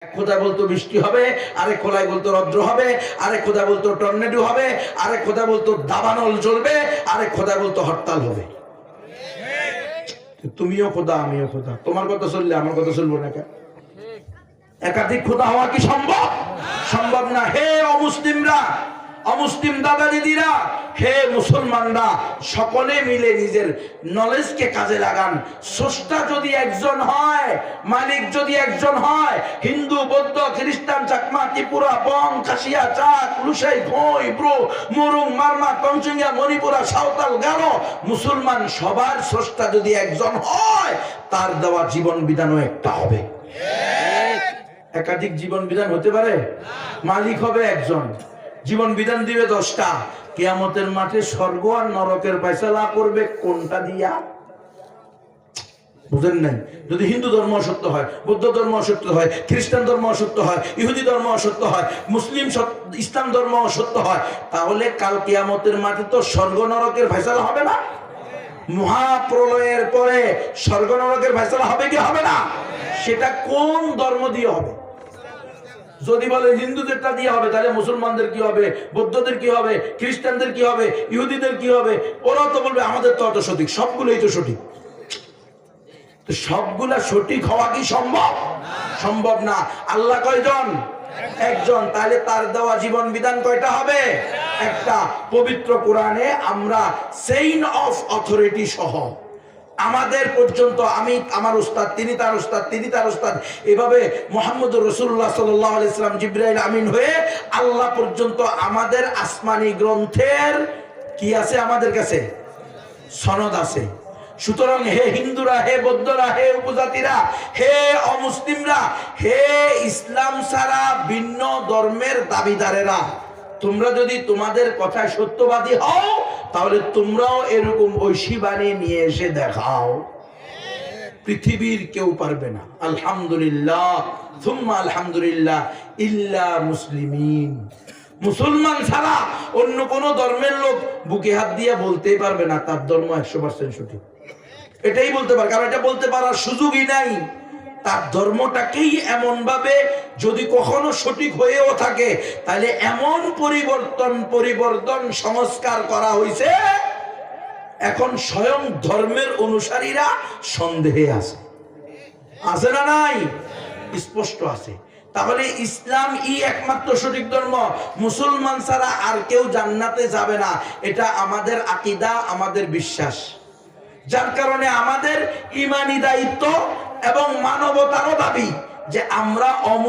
খোদা বলতো বৃষ্টি হবে, আরেক খোদাই বলতো রৌদ্র হবে, আরেক খোদা বলতো টর্নেডো হবে, আরেক খোদা বলতো দাবানল জ্বলবে, আরেক খোদা বলতো হরতাল হবে। তুমিও খোদা, আমিও খোদা, তোমার কথা চললে আমার কথা চলবো না কেন? একাধিক খোদা হওয়া কি সম্ভব? সম্ভব না। হে অমুসলিমরা, অমুসলিম দাদা দিদিরা, হে মুসলমানরা, সকলে মিলে নিজের নলেজকে কাজে লাগান। স্রষ্টা যদি একজন হয়, মালিক যদি একজন হয়, হিন্দু, বৌদ্ধ, খ্রিস্টান, চাকমা, ত্রিপুরা, বং, খাসিয়া, চাক, লুসাই, খই, ব্রো, মুরুং, মারমা, কংসিঙ্গা, মণিপুরা, সাঁওতাল, গারো, মুসলমান সবার স্রষ্টা যদি একজন হয়, তার দেওয়া জীবন বিধানও একটা হবে। একাধিক জীবন বিধান হতে পারে? মালিক হবে একজন, জীবন বিধান দিবে 10টা। কিয়ামতের মাঠে স্বর্গ আর নরকের ফয়সালা করবে কোনটা দিয়া? বুঝেন নাই? যদি হিন্দু ধর্ম অসত্য হয়, বৌদ্ধ ধর্ম অসত্য হয়, খ্রিস্টান ধর্ম অসত্য হয়, ইহুদি ধর্ম অসত্য হয়, মুসলিম ইসলাম ধর্ম অসত্য হয়, তাহলে কাল কিয়ামতের মাঠে তো স্বর্গ নরকের ফয়সালা হবে না? মহাপ্রলয়ের পরে স্বর্গ নরকের ফয়সালা হবে কি হবে না? সেটা কোন ধর্ম দিয়ে হবে? যদি বলে হিন্দুদেরটা দিয়ে হবে, তাহলে মুসলমানদের কি হবে, বৌদ্ধদের কি হবে, খ্রিস্টানদের কি হবে, ইহুদিদের কি হবে? ওরা তো বলবে আমাদের তো অত সঠিক, সবগুলোই তো সঠিক। তো সবগুলা সঠিক হওয়া কি সম্ভব? সম্ভব না। আল্লাহ কয়জন? একজন। তাহলে তার দেওয়া জীবন বিধান কয়টা হবে? একটা। পবিত্র কোরআনে আমরা চেইন অফ অথরিটি সহ আমাদের পর্যন্ত, আমি আমার উস্তাদ, তিনি তার উস্তাদ, তিনি তার উস্তাদ, এভাবে মুহাম্মদুর রাসূলুল্লাহ সাল্লাল্লাহু আলাইহি সাল্লাম জিবরাইল আমিন হয়ে আল্লাহ পর্যন্ত আমাদের আসমানি গ্রন্থের কি আছে? আমাদের কাছে সনদ আছে। সুতরাং হে হিন্দুরা, হে বৌদ্ধরা, হে উপজাতিরা, হে অমুসলিমরা, হে ইসলাম ছাড়া ভিন্ন ধর্মের দাবিদারেরা, তোমরা যদি তোমাদের কথায় সত্যবাদী হও, তাহলে তোমরাও এরকম ঐশী বানিয়ে নিয়ে এসে দেখাও। পৃথিবীর কেউ পারবে না। আলহামদুলিল্লাহ সুম্মা আলহামদুলিল্লাহ, ইল্লা মুসলিমিন, মুসলমান ছাড়া অন্য কোন ধর্মের লোক বুকে হাত দিয়ে বলতেই পারবে না তার ধর্ম 100% সঠিক। এটাই বলতে পারে, কারণ এটা বলতে পারার সুযোগই নাই। তার ধর্মটাকেই এমন ভাবে যদি কখনো সঠিক হয়েও থাকে, তাহলে এমন পরিবর্তন সংস্কার করা হয়েছে, এখন স্বয়ং ধর্মের অনুসারীরা সন্দেহে আছে। আছে না নাই? স্পষ্ট আছে। তাহলে ইসলাম একমাত্র সঠিক ধর্ম, মুসলমান ছাড়া আর কেউ জান্নাতে যাবে না, এটা আমাদের আকীদা, আমাদের বিশ্বাস। যার কারণে আমাদের ঈমানি দায়িত্ব এবং মানবতারও দাবি যে আমরা